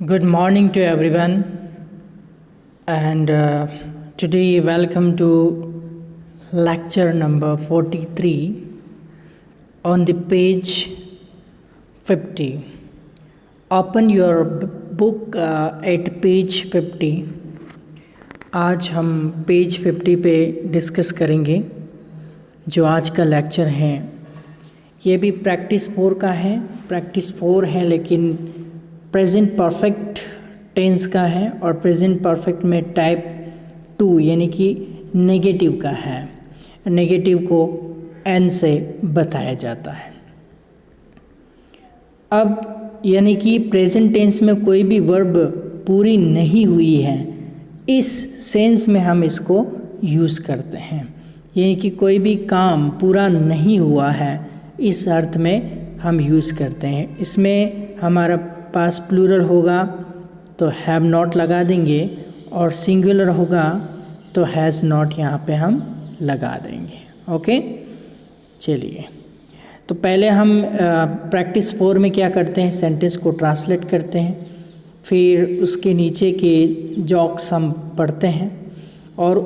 Good morning to everyone, and today welcome to lecture number 43 on the page 50. Open your book at page 50. आज हम page 50 पे discuss करेंगे जो आज का लेक्चर है। ये भी प्रैक्टिस 4 का है। प्रैक्टिस 4 है लेकिन प्रेजेंट परफेक्ट टेंस का है और प्रेजेंट परफेक्ट में टाइप 2 यानी कि नेगेटिव का है। नेगेटिव को एन से बताया जाता है। अब यानी कि प्रेजेंट टेंस में कोई भी वर्ब पूरी नहीं हुई है, इस सेंस में हम इसको यूज़ करते हैं। यानी कि कोई भी काम पूरा नहीं हुआ है, इस अर्थ में हम यूज़ करते हैं। इसमें हमारा पास प्लूरल होगा तो हैव नॉट लगा देंगे और सिंगुलर होगा तो हैज़ नॉट यहाँ पे हम लगा देंगे। ओके, चलिए तो पहले हम प्रैक्टिस 4 में क्या करते हैं, सेंटेंस को ट्रांसलेट करते हैं, फिर उसके नीचे के जोक्स हम पढ़ते हैं और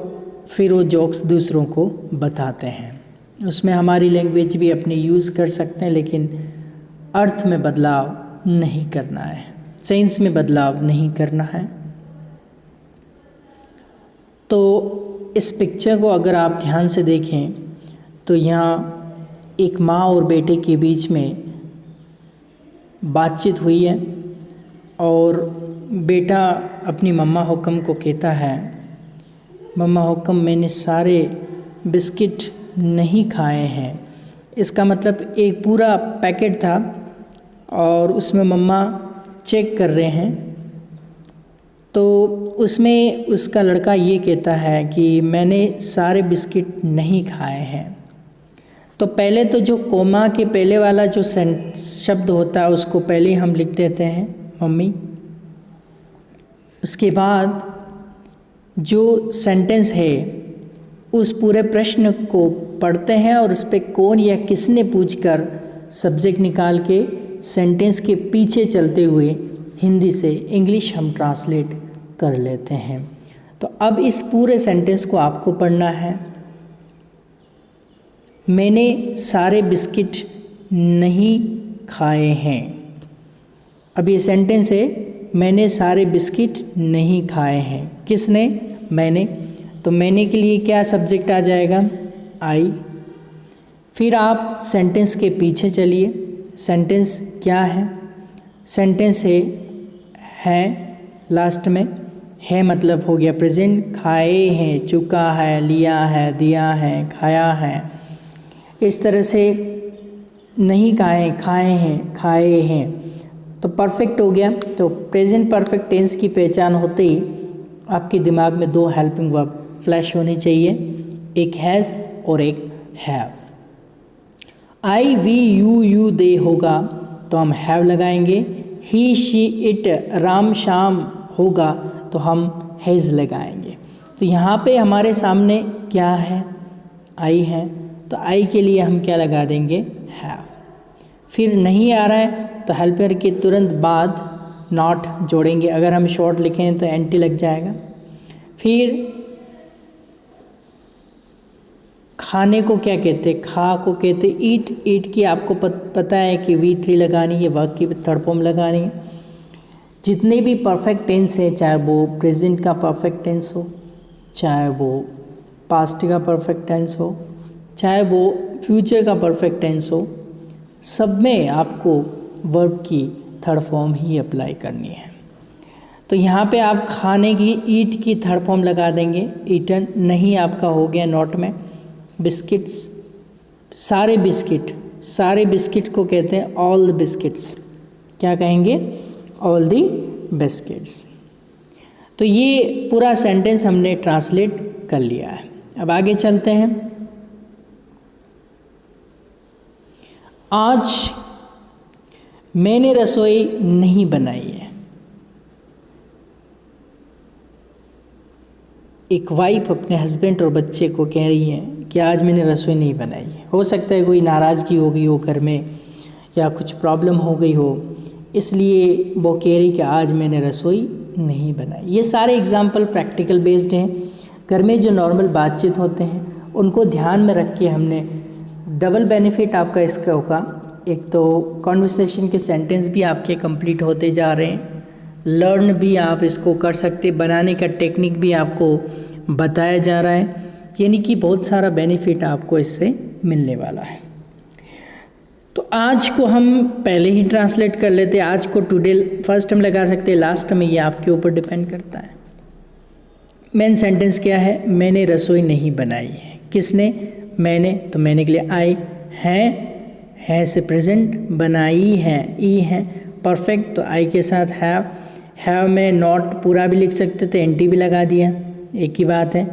फिर वो जोक्स दूसरों को बताते हैं। उसमें हमारी लैंग्वेज भी अपनी यूज़ कर सकते हैं लेकिन अर्थ में बदलाव नहीं करना है, सेंस में बदलाव नहीं करना है। तो इस पिक्चर को अगर आप ध्यान से देखें तो यहाँ एक माँ और बेटे के बीच में बातचीत हुई है और बेटा अपनी मम्मा हुक्म को कहता है, मम्मा हुक्म मैंने सारे बिस्किट नहीं खाए हैं। इसका मतलब एक पूरा पैकेट था और उसमें मम्मा चेक कर रहे हैं, तो उसमें उसका लड़का ये कहता है कि मैंने सारे बिस्किट नहीं खाए हैं। तो पहले तो जो कोमा के पहले वाला जो शब्द होता है उसको पहले हम लिख देते हैं मम्मी। उसके बाद जो सेंटेंस है उस पूरे प्रश्न को पढ़ते हैं और उस पर कौन या किसने पूछकर सब्जेक्ट निकाल के सेंटेंस के पीछे चलते हुए हिंदी से इंग्लिश हम ट्रांसलेट कर लेते हैं। तो अब इस पूरे सेंटेंस को आपको पढ़ना है। मैंने सारे बिस्किट नहीं खाए हैं। अब ये सेंटेंस है, मैंने सारे बिस्किट नहीं खाए हैं। किसने? मैंने। तो मैंने के लिए क्या सब्जेक्ट आ जाएगा? आई। फिर आप सेंटेंस के पीछे चलिए। सेंटेंस क्या है? सेंटेंस है लास्ट में है मतलब हो गया प्रेजेंट। खाए हैं, चुका है, लिया है, दिया है, खाया है। इस तरह से नहीं खाए, खाए हैं, खाए हैं, तो परफेक्ट हो गया। तो प्रेजेंट परफेक्ट टेंस की पहचान होते ही आपके दिमाग में दो हेल्पिंग वर्ब फ्लैश होनी चाहिए, एक हैज़ और एक have. I we you they होगा तो हम हैव लगाएंगे। ही शी इट राम शाम होगा तो हम हैज़ लगाएंगे। तो यहाँ पे हमारे सामने क्या है? आई है, तो आई के लिए हम क्या लगा देंगे? हैव। फिर नहीं आ रहा है तो हेल्पर के तुरंत बाद नॉट जोड़ेंगे। अगर हम शॉर्ट लिखें तो एंटी लग जाएगा। फिर खाने को क्या कहते? खा को कहते ईट। ईट की आपको पता है कि V3 लगानी है, वर्ब की थर्ड फॉर्म लगानी है। जितने भी परफेक्ट टेंस है, चाहे वो प्रेजेंट का परफेक्ट टेंस हो, चाहे वो पास्ट का परफेक्ट टेंस हो, चाहे वो फ्यूचर का परफेक्ट टेंस हो, सब में आपको वर्ब की थर्ड फॉर्म ही अप्लाई करनी है। तो यहाँ पे आप खाने की ईट की थर्ड फॉर्म लगा देंगे, ईटन। नहीं आपका हो गया नॉट में। बिस्किट्स, सारे बिस्किट, सारे बिस्किट को कहते हैं ऑल द बिस्किट्स। क्या कहेंगे? All the biscuits. तो ये पूरा सेंटेंस हमने ट्रांसलेट कर लिया है। अब आगे चलते हैं। आज मैंने रसोई नहीं बनाई है। एक वाइफ अपने हस्बैंड और बच्चे को कह रही है कि आज मैंने रसोई नहीं बनाई है। हो सकता है कोई नाराज़गी हो गई हो घर में या कुछ प्रॉब्लम हो गई हो, इसलिए वो कह रही कि आज मैंने रसोई नहीं बनाई। ये सारे एग्जाम्पल प्रैक्टिकल बेस्ड हैं। घर में जो नॉर्मल बातचीत होते हैं उनको ध्यान में रख के हमने डबल बेनिफिट आपका इसका होगा। एक तो कॉन्वर्सेशन के सेंटेंस भी आपके कंप्लीट होते जा रहे हैं, लर्न भी आप इसको कर सकते, बनाने का टेक्निक भी आपको बताया जा रहा है, यानी कि बहुत सारा बेनिफिट आपको इससे मिलने वाला है। तो आज को हम पहले ही ट्रांसलेट कर लेते हैं। आज को टुडे फर्स्ट हम लगा सकते हैं, लास्ट में, ये आपके ऊपर डिपेंड करता है। मेन सेंटेंस क्या है? मैंने रसोई नहीं बनाई है। किसने? मैंने। तो मैंने के लिए आई। है से प्रेजेंट, बनाई है, ई है, परफेक्ट, तो आई के साथ हैव में नॉट पूरा भी लिख सकते थे, एनटी भी लगा दिया, एक ही बात है।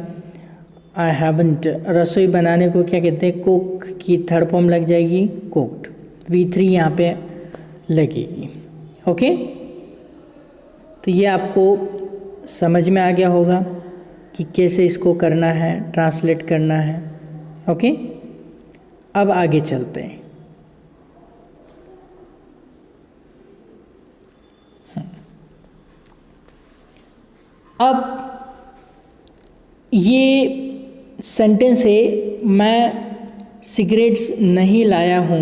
आई हैवंट, रसोई बनाने को क्या कहते हैं? कुक की थर्ड फॉर्म लग जाएगी कुक्ड, V3 यहाँ पे लगेगी। ओके, तो ये आपको समझ में आ गया होगा कि कैसे इसको करना है, ट्रांसलेट करना है। ओके, अब आगे चलते हैं। अब ये सेंटेंस है, मैं सिगरेट्स नहीं लाया हूँ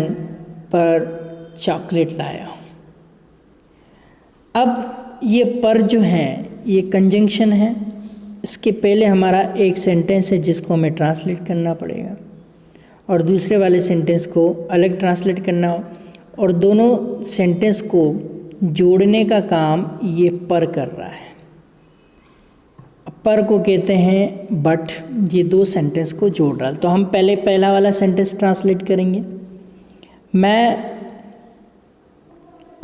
पर चॉकलेट लाया हूँ। अब ये पर जो है ये कंजंक्शन है। इसके पहले हमारा एक सेंटेंस है जिसको हमें ट्रांसलेट करना पड़ेगा और दूसरे वाले सेंटेंस को अलग ट्रांसलेट करना हो, और दोनों सेंटेंस को जोड़ने का काम ये पर कर रहा है। पर को कहते हैं बट, ये दो सेंटेंस को जोड़ रहा है। तो हम पहले पहला वाला सेंटेंस ट्रांसलेट करेंगे। मैं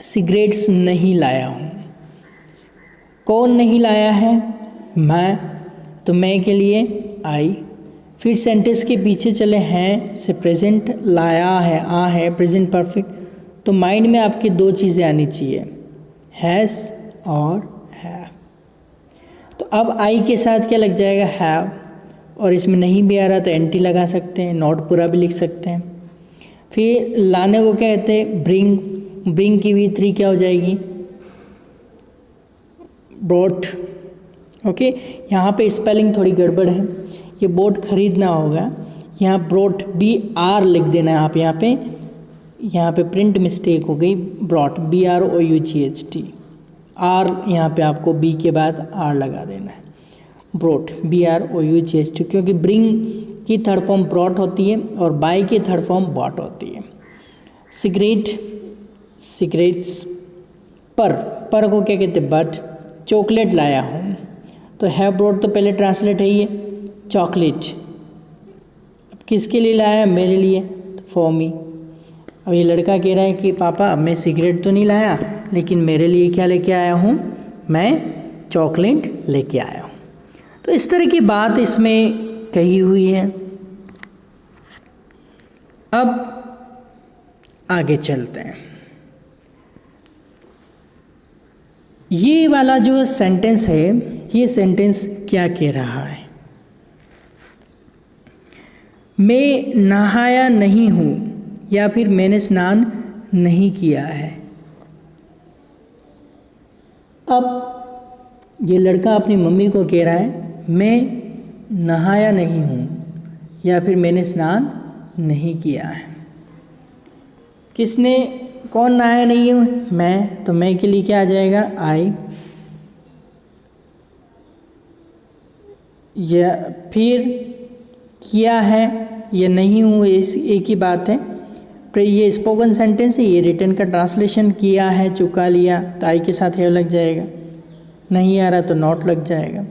सिगरेट्स नहीं लाया हूँ। कौन नहीं लाया है? मैं, तो मैं के लिए आई। फिर सेंटेंस के पीछे चले, हैं से प्रेजेंट, लाया है, आ है, प्रेजेंट परफेक्ट। तो माइंड में आपकी दो चीज़ें आनी चाहिए, हैज़ और है। तो अब आई के साथ क्या लग जाएगा? हैव, और इसमें नहीं भी आ रहा तो एंटी लगा सकते हैं, नॉट पूरा भी लिख सकते हैं। फिर लाने को क्या कहते हैं? ब्रिंग, ब्रिंग की V3 क्या हो जाएगी? ब्रॉट। ओके, यहाँ पे स्पेलिंग थोड़ी गड़बड़ है, ये बोट खरीदना होगा, यहाँ ब्रॉट BR लिख देना है आप। यहाँ पे प्रिंट मिस्टेक हो गई, ब्रॉट BROUGHT, आर यहाँ पे आपको बी के बाद आर लगा देना है, ब्रॉट BROUGHT, क्योंकि ब्रिंग की थर्ड फॉर्म ब्रॉट होती है और बाई की थर्ड फॉर्म बॉट होती है। सिगरेट, सिगरेट्स, पर को क्या कहते हैं? बट। चॉकलेट लाया हूँ, तो हैव ब्रॉट तो पहले ट्रांसलेट है ये चॉकलेट। अब किसके लिए लाया? मेरे लिए, तो फॉर मी। अब ये लड़का कह रहा है कि पापा मैं सिगरेट तो नहीं लाया, लेकिन मेरे लिए क्या लेके आया हूँ? मैं चॉकलेट लेके आया हूँ। तो इस तरह की बात इसमें कही हुई है। अब आगे चलते हैं। ये वाला जो सेंटेंस है, ये सेंटेंस क्या कह रहा है? मैं नहाया नहीं हूँ, या फिर मैंने स्नान नहीं किया है। अब ये लड़का अपनी मम्मी को कह रहा है मैं नहाया नहीं हूँ या फिर मैंने स्नान नहीं किया है। किसने, कौन नहाया नहीं है? मैं, तो मैं के लिए क्या आ जाएगा? आई। या फिर किया है या नहीं हूँ, एक ही बात है। पर ये स्पोकन सेंटेंस है, ये रिटन का ट्रांसलेशन किया है, चुका लिया, तो आई के साथ है लग जाएगा। नहीं आ रहा तो नॉट लग जाएगा।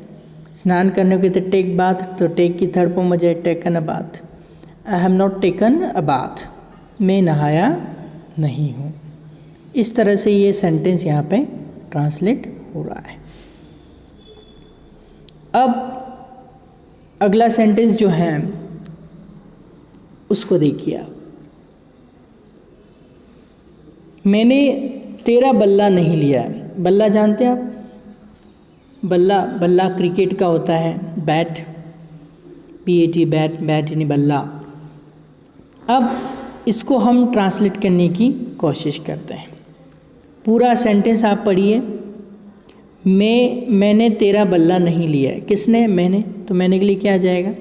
स्नान करने को तो टेक बाथ, तो टेक की थर्ड फॉर्म हो जाए taken a bath. I have not taken a bath, मैं नहाया नहीं हूँ। इस तरह से ये सेंटेंस यहाँ पे ट्रांसलेट हो रहा है। अब अगला सेंटेंस जो है उसको देखिए आप। मैंने तेरा बल्ला नहीं लिया। बल्ला जानते हैं आप? बल्ला क्रिकेट का होता है, बैट, BAT, बैट यानी बल्ला। अब इसको हम ट्रांसलेट करने की कोशिश करते हैं। पूरा सेंटेंस आप पढ़िए। मैंने तेरा बल्ला नहीं लिया है। किसने? मैंने। तो मैंने के लिए क्या आ जाएगा?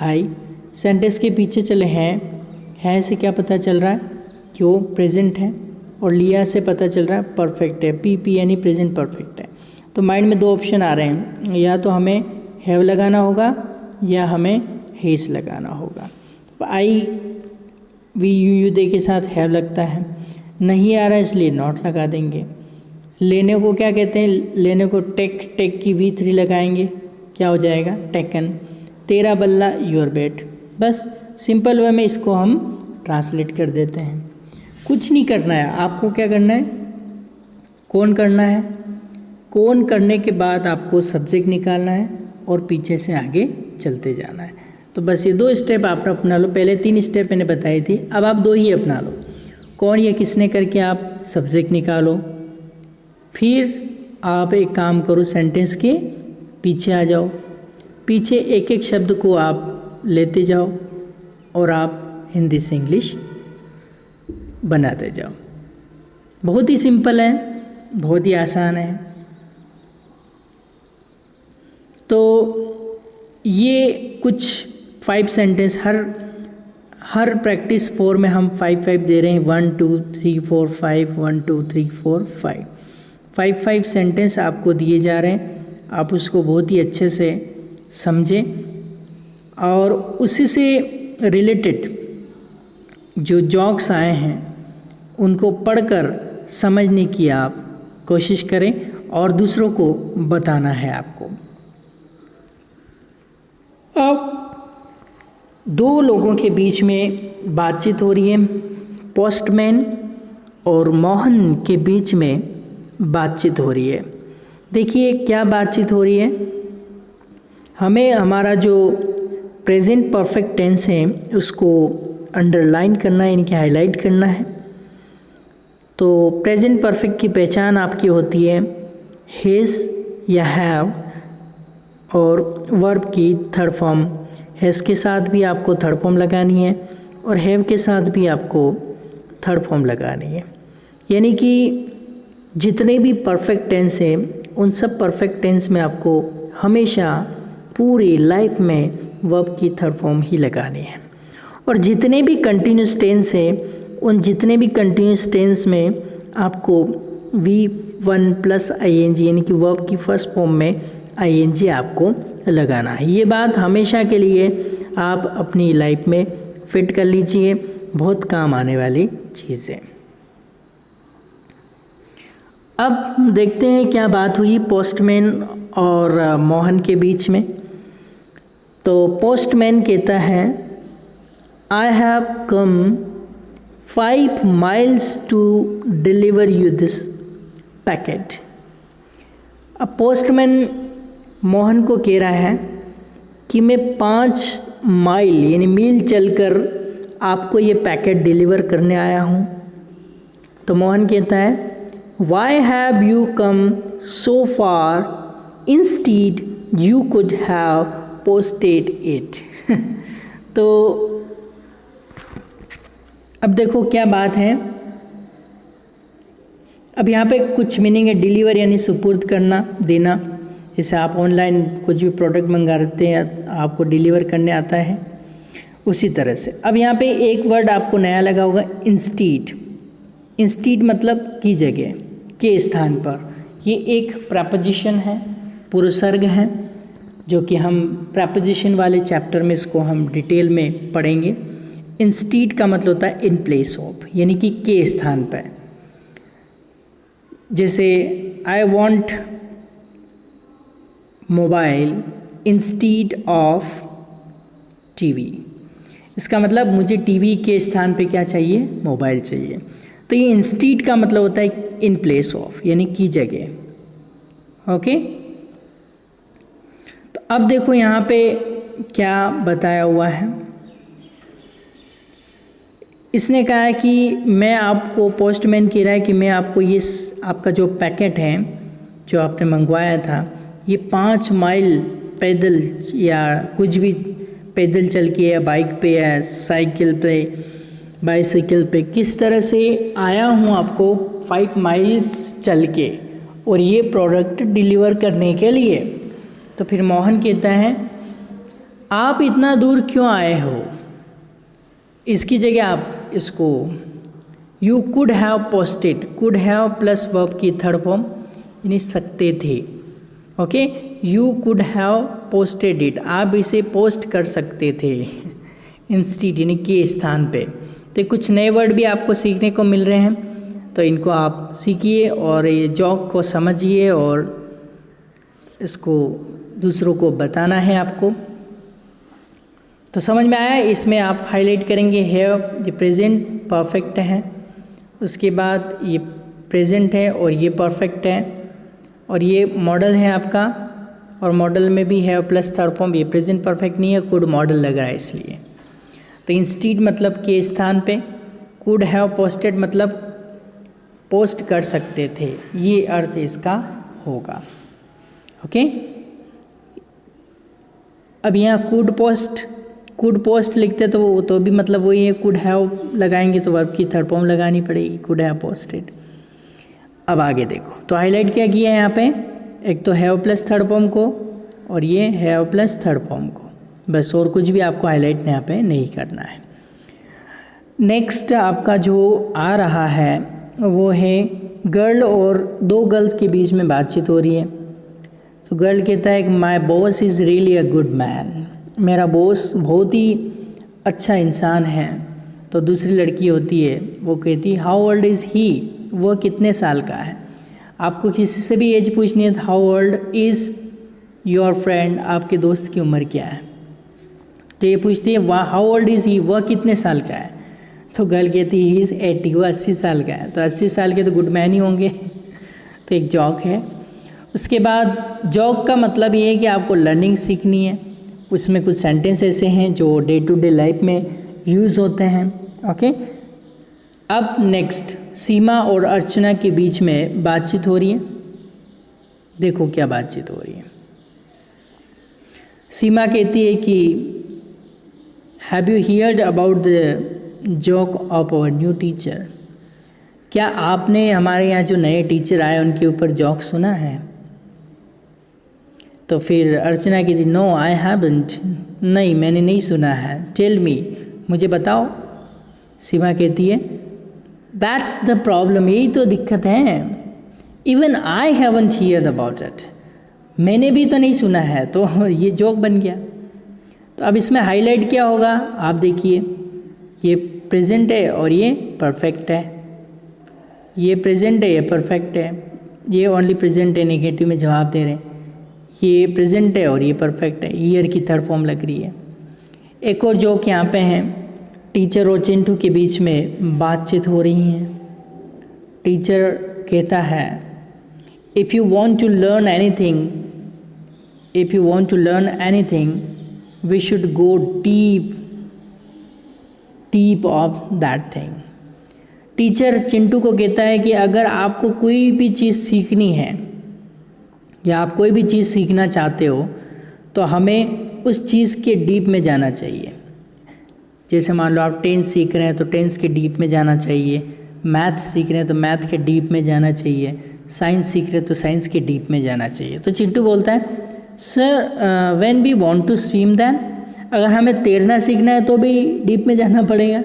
आई। सेंटेंस के पीछे चले हैं से क्या पता चल रहा है कि वो प्रेजेंट है, और लिया से पता चल रहा है परफेक्ट है, पी यानी प्रेजेंट परफेक्ट है। तो माइंड में 2 ऑप्शन आ रहे हैं, या तो हमें हैव लगाना होगा या हमें हेस लगाना होगा। तो आई वी यू दे के साथ हैव लगता है, नहीं आ रहा है इसलिए नॉट लगा देंगे। लेने को क्या कहते हैं? लेने को टेक की V3 लगाएंगे, क्या हो जाएगा? टेकन। तेरा बल्ला योर बैट। बस सिंपल वे में इसको हम ट्रांसलेट कर देते हैं। कुछ नहीं करना है आपको। क्या करना है? कौन करना है। कौन करने के बाद आपको सब्जेक्ट निकालना है और पीछे से आगे चलते जाना है। तो बस ये 2 स्टेप आप अपना लो। पहले 3 स्टेप मैंने बताई थी, अब आप 2 ही अपना लो। कौन या किसने करके आप सब्जेक्ट निकालो, फिर आप एक काम करो, सेंटेंस के पीछे आ जाओ, पीछे एक एक शब्द को आप लेते जाओ और आप हिंदी से इंग्लिश बनाते जाओ। बहुत ही सिंपल है, बहुत ही आसान है। तो ये कुछ 5 सेंटेंस हर प्रैक्टिस 4 में हम 5 दे रहे हैं। 1 2 3 4 5 1 2 3 4 5 5 सेंटेंस आपको दिए जा रहे हैं। आप उसको बहुत ही अच्छे से समझें और उसी से रिलेटेड जो जॉक्स आए हैं उनको पढ़कर समझने की आप कोशिश करें और दूसरों को बताना है आपको। अब 2 लोगों के बीच में बातचीत हो रही है। पोस्टमैन और मोहन के बीच में बातचीत हो रही है। देखिए क्या बातचीत हो रही है। हमें हमारा जो प्रेजेंट परफेक्ट टेंस है उसको अंडरलाइन करना है, यानी कि हाईलाइट करना है। तो प्रेजेंट परफेक्ट की पहचान आपकी होती है हैज़ या हैव, और वर्ब की थर्ड फॉर्म। हैज़ के साथ भी आपको थर्ड फॉर्म लगानी है और हैव के साथ भी आपको थर्ड फॉर्म लगानी है। यानी कि जितने भी परफेक्ट टेंस हैं उन सब परफेक्ट टेंस में आपको हमेशा पूरी लाइफ में वर्ब की थर्ड फॉर्म ही लगानी है। और जितने भी कंटिन्यूस टेंस हैं उन जितने भी कंटिन्यूस टेंस में आपको V1 प्लस ING यानी कि वर्ब की फर्स्ट फॉर्म में ING आपको लगाना है। ये बात हमेशा के लिए आप अपनी लाइफ में फिट कर लीजिए, बहुत काम आने वाली चीज़ है। अब देखते हैं क्या बात हुई पोस्टमैन और मोहन के बीच में। तो पोस्टमैन कहता है I have come 5 miles to deliver you this packet. अब पोस्टमैन मोहन को कह रहा है कि मैं 5 माइल यानी मील चलकर आपको ये पैकेट डिलीवर करने आया हूँ। तो मोहन कहता है Why have you come so far? Instead, you could have posted it. तो अब देखो क्या बात है। अब यहाँ पे कुछ मीनिंग है। डिलीवर यानी सुपुर्द करना, देना। जैसे आप ऑनलाइन कुछ भी प्रोडक्ट मंगाते हैं आपको डिलीवर करने आता है, उसी तरह से। अब यहाँ पे एक वर्ड आपको नया लगा होगा, इंस्टीड। इंस्टीड मतलब की जगह, के स्थान पर। ये एक प्रपोजिशन है, पूर्वसर्ग है, जो कि हम प्रपोजिशन वाले चैप्टर में इसको हम डिटेल में पढ़ेंगे। इंस्टीड का मतलब होता है इन प्लेस ऑफ, यानी कि के स्थान पर। जैसे I want mobile instead of TV. इसका मतलब मुझे टीवी के स्थान पे क्या चाहिए? मोबाइल चाहिए। तो ये इंस्टीड का मतलब होता है इन प्लेस ऑफ, यानी की जगह। ओके, तो अब देखो यहाँ पे क्या बताया हुआ है। इसने कहा है कि मैं आपको, पोस्टमैन कह रहा है कि मैं आपको ये आपका जो पैकेट है जो आपने मंगवाया था, ये 5 माइल पैदल या कुछ भी पैदल चल के या बाइक पे या साइकिल पे बाइसाइकिल पे। किस तरह से आया हूँ आपको 5 माइल्स चल के और ये प्रोडक्ट डिलीवर करने के लिए। तो फिर मोहन कहता है आप इतना दूर क्यों आए हो। इसकी जगह आप इसको you could have posted, could have plus verb की थर्ड फॉर्म यानी सकते थे। Okay, you could have posted it, आप इसे पोस्ट कर सकते थे इंस्टीड यानी के स्थान पे। तो कुछ नए वर्ड भी आपको सीखने को मिल रहे हैं, तो इनको आप सीखिए और ये जॉक को समझिए और इसको दूसरों को बताना है आपको। तो समझ में आया। इसमें आप हाईलाइट करेंगे हैव, ये प्रेजेंट परफेक्ट है, उसके बाद ये प्रेजेंट है और ये परफेक्ट है, और ये मॉडल है आपका, और मॉडल में भी हैव प्लस थर्ड फॉर्म, ये प्रेजेंट परफेक्ट नहीं है, कुड मॉडल लग रहा है इसलिए। तो इंस्टीड मतलब के स्थान पे, कुड हैव पोस्टेड मतलब पोस्ट कर सकते थे, ये अर्थ इसका होगा। ओके, अब यहाँ कुड पोस्ट लिखते तो भी मतलब वही है, कुड हैव लगाएंगे तो वर्ब की थर्ड फॉर्म लगानी पड़ेगी, कुड हैव पोस्टेड। अब आगे देखो, तो हाईलाइट क्या किया है यहाँ पे, एक तो हैव प्लस थर्ड फॉर्म को और ये हैव प्लस थर्ड फॉर्म को, बस, और कुछ भी आपको हाईलाइट यहाँ पे नहीं करना है। नेक्स्ट आपका जो आ रहा है वो है गर्ल, और दो गर्ल्स के बीच में बातचीत हो रही है। तो गर्ल कहता है my boss is really a good man, मेरा बॉस बहुत ही अच्छा इंसान है। तो दूसरी लड़की होती है, वो कहती हाउ ओल्ड इज़ ही, वो कितने साल का है। आपको किसी से भी एज पूछनी है तो how old is your friend, आपके दोस्त की उम्र क्या है, तो ये पूछती है हाउ ओल्ड इज़ ही, वह कितने साल का है। तो गर्ल कहती ही इज़ 80, वो 80 साल का है। तो 80 साल के तो गुड मैन ही होंगे तो एक जॉक है। उसके बाद जॉक का मतलब ये है कि आपको लर्निंग सीखनी है, उसमें कुछ सेंटेंस ऐसे हैं जो डे टू डे लाइफ में यूज़ होते हैं। ओके, अब नेक्स्ट सीमा और अर्चना के बीच में बातचीत हो रही है। देखो क्या बातचीत हो रही है। सीमा कहती है कि have you heard about the joke of our new teacher, क्या आपने हमारे यहाँ जो नए टीचर आए उनके ऊपर जॉक सुना है। तो फिर अर्चना कहती नो आई हैवंट, नहीं मैंने नहीं सुना है। टेल मी, मुझे बताओ। सीमा कहती है दैट्स द प्रॉब्लम, यही तो दिक्कत है। Even I haven't heard about it, मैंने भी तो नहीं सुना है। तो ये जोक बन गया। तो अब इसमें हाईलाइट क्या होगा, आप देखिए, ये प्रेजेंट है और ये परफेक्ट है, ये प्रेजेंट है ये परफेक्ट है, ये ओनली प्रेजेंट है, नेगेटिव में जवाब दे रहे हैं, ये प्रेजेंट है और ये परफेक्ट है, ईयर की थर्ड फॉर्म लग रही है। एक और जोक यहाँ पे है, टीचर और चिंटू के बीच में बातचीत हो रही है। टीचर कहता है if you want to learn anything, if you want to learn anything we should go deep of that thing. Teacher Chintu को कहता है कि अगर आपको कोई भी चीज़ सीखनी है या आप कोई भी चीज़ सीखना चाहते हो तो हमें उस चीज़ के डीप में जाना चाहिए। जैसे मान लो आप टेंस सीख रहे हैं तो टेंस के डीप में जाना चाहिए, मैथ सीख रहे हैं तो मैथ के डीप में जाना चाहिए, साइंस सीख रहे हैं तो साइंस के डीप में जाना चाहिए। तो चिंटू बोलता है sir when we want to swim then, अगर हमें तैरना सीखना है तो भी डीप में जाना पड़ेगा।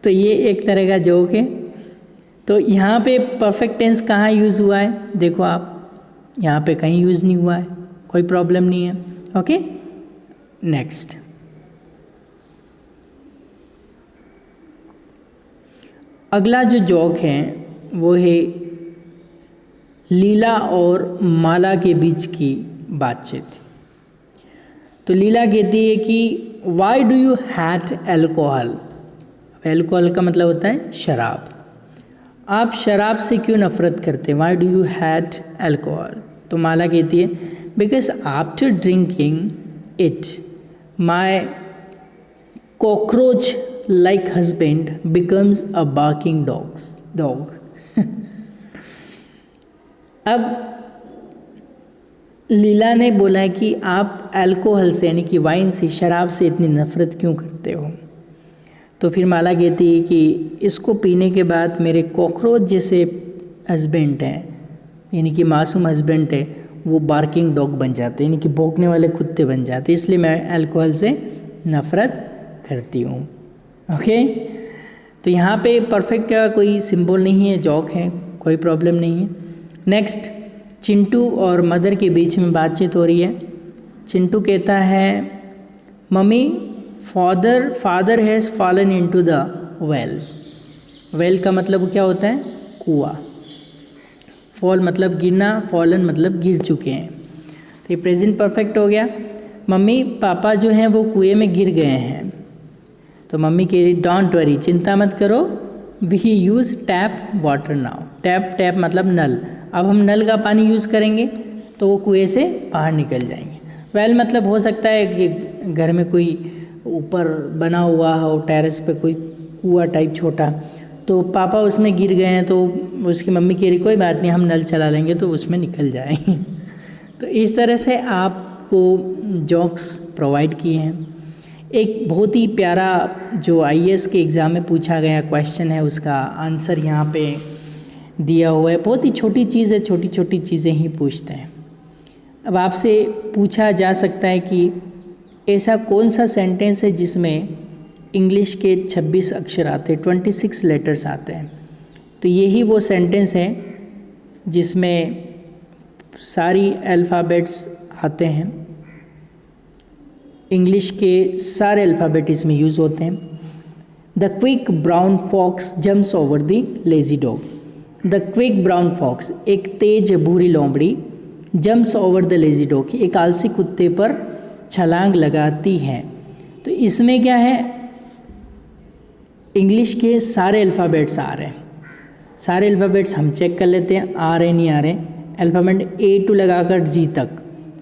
तो ये एक तरह का जोक है। तो यहाँ पे परफेक्ट टेंस कहाँ यूज़ हुआ है, देखो आप, यहाँ पे कहीं यूज़ नहीं हुआ है, कोई प्रॉब्लम नहीं है। ओके, नेक्स्ट अगला जो जोक है वो है लीला और माला के बीच की बातचीत। तो लीला कहती है कि why do you hat alcohol, alcohol का मतलब होता है शराब, आप शराब से क्यों नफरत करते हैं, why do you hat alcohol. तो माला कहती है because after drinking it my cockroach like husband becomes a barking dog. अब लीला ने बोला है कि आप अल्कोहल से यानी कि वाइन से, शराब से इतनी नफरत क्यों करते हो। तो फिर माला कहती है कि इसको पीने के बाद मेरे कॉकरोच जैसे हस्बैंड हैं, यानी कि मासूम हस्बैंड है, वो बार्किंग डॉग बन जाते हैं, यानी कि भौंकने वाले कुत्ते बन जाते, इसलिए मैं अल्कोहल से नफ़रत करती हूँ। ओके, तो यहाँ पे परफेक्ट का कोई सिंबल नहीं है, जॉक है, कोई प्रॉब्लम नहीं है। नेक्स्ट, चिंटू और मदर के बीच में बातचीत हो रही है। चिंटू कहता है mummy father has fallen into the well. Well का मतलब क्या होता है? कुआं। फॉल मतलब गिरना, फॉलन मतलब गिर चुके हैं। तो ये प्रेजेंट परफेक्ट हो गया। मम्मी पापा जो हैं वो कुएं में गिर गए हैं। तो मम्मी कह रही डोंट वरी, चिंता मत करो, we use tap water now. Tap मतलब नल। अब हम नल का पानी यूज़ करेंगे तो वो कुएं से बाहर निकल जाएंगे। वेल मतलब हो सकता है कि घर में कोई ऊपर बना हुआ हो, टेरेस पे कोई कुआं टाइप छोटा, तो पापा उसमें गिर गए हैं, तो उसकी मम्मी कह रही कोई बात नहीं, हम नल चला लेंगे तो उसमें निकल जाएंगे। तो इस तरह से आपको जॉक्स प्रोवाइड किए हैं। एक बहुत ही प्यारा जो IAS के एग्ज़ाम में पूछा गया क्वेश्चन है, उसका आंसर यहाँ पे दिया हुआ है। बहुत ही छोटी चीज़ है, छोटी छोटी चीज़ें ही पूछते हैं। अब आपसे पूछा जा सकता है कि ऐसा कौन सा सेंटेंस है जिसमें इंग्लिश के 26 अक्षर आते हैं, 26 लेटर्स आते हैं। तो यही वो सेंटेंस है जिसमें सारी अल्फ़ाबेट्स आते हैं, इंग्लिश के सारे अल्फ़ाबेट इसमें यूज़ होते हैं। The quick brown fox jumps over the lazy dog. The quick brown fox, एक तेज भूरी लोमड़ी, jumps over the lazy dog, एक आलसी कुत्ते पर छलांग लगाती है। तो इसमें क्या है, इंग्लिश के सारे अल्फ़ाबेट्स आ रहे हैं। सारे अल्फ़ाबेट्स हम चेक कर लेते हैं, आ रहे नहीं आ रहे। अल्फ़ाबेट A to लगाकर G तक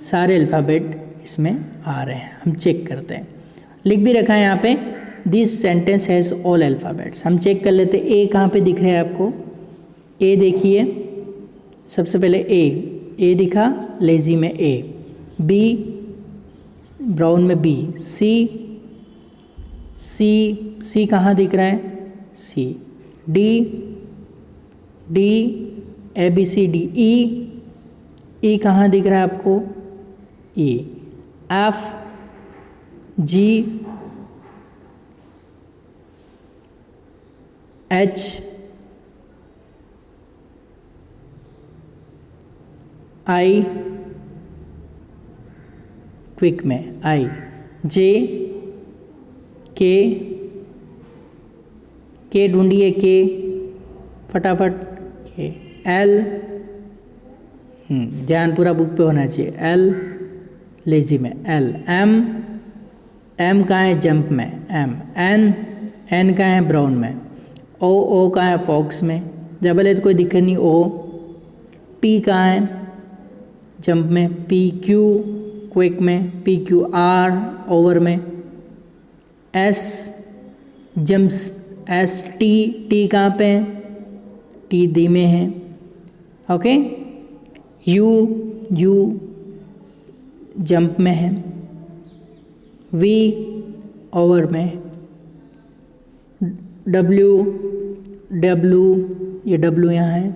सारे अल्फ़ाबेट इसमें आ रहे हैं, हम चेक करते हैं। लिख भी रखा है यहाँ पे, this sentence has all alphabets. हम चेक कर लेते हैं। A कहाँ पे दिख रहा है आपको? A देखिए, सबसे पहले A दिखा, लेज़ी में A, B ब्राउन में B, C कहाँ दिख रहा है? C, D ABCD, E कहाँ दिख रहा है आपको? E, F G H I, quick में I, J K ढूंढिए, K फटाफट, K L, ध्यान पूरा बुक पे होना चाहिए, L लेजी में L, M कहाँ है? जंप में M, N कहाँ है? ब्राउन में, O कहाँ है? फॉक्स में, डबल है तो कोई दिक्कत नहीं, O, P कहाँ है? जंप में, P, Q क्विक में, PQR ओवर में, S जंप्स, S, T कहाँ पे है? T धीमे है, ओके। U जंप में है, V ओवर में, W ये W यहाँ है,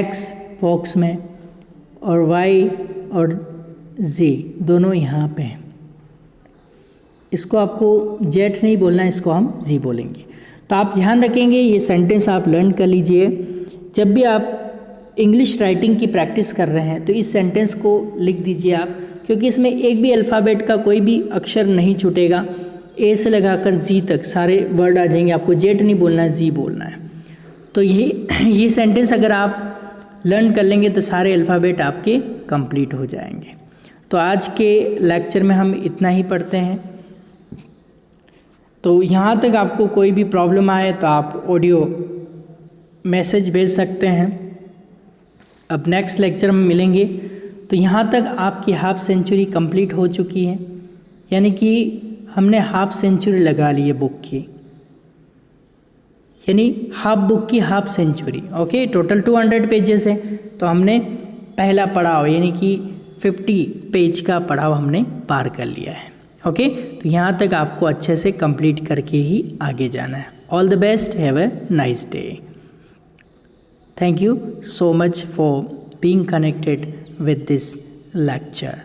X बॉक्स में, और Y और Z दोनों यहाँ पे हैं। इसको आपको जेट नहीं बोलना, इसको हम Z बोलेंगे। तो आप ध्यान रखेंगे, ये सेंटेंस आप लर्न कर लीजिए। जब भी आप इंग्लिश राइटिंग की प्रैक्टिस कर रहे हैं तो इस सेंटेंस को लिख दीजिए आप, क्योंकि इसमें एक भी अल्फ़ाबेट का कोई भी अक्षर नहीं छूटेगा। A से लगाकर Z तक सारे वर्ड आ जाएंगे, आपको जेट नहीं बोलना है, Z बोलना है। तो ये सेंटेंस अगर आप लर्न कर लेंगे तो सारे अल्फ़ाबेट आपके कंप्लीट हो जाएंगे। तो आज के लेक्चर में हम इतना ही पढ़ते हैं। तो यहाँ तक आपको कोई भी प्रॉब्लम आए तो आप ऑडियो मैसेज भेज सकते हैं। अब नेक्स्ट लेक्चर में मिलेंगे। तो यहाँ तक आपकी हाफ सेंचुरी कंप्लीट हो चुकी है, यानी कि हमने हाफ सेंचुरी लगा ली है बुक की, यानी हाफ बुक की half century. Okay, total 200 pages है, तो हमने पहला पड़ाव यानी कि 50 पेज का पड़ाव हमने पार कर लिया है। ओके, तो यहाँ तक आपको अच्छे से कंप्लीट करके ही आगे जाना है। All the best, have a nice day. Thank you so much for being connected with this lecture.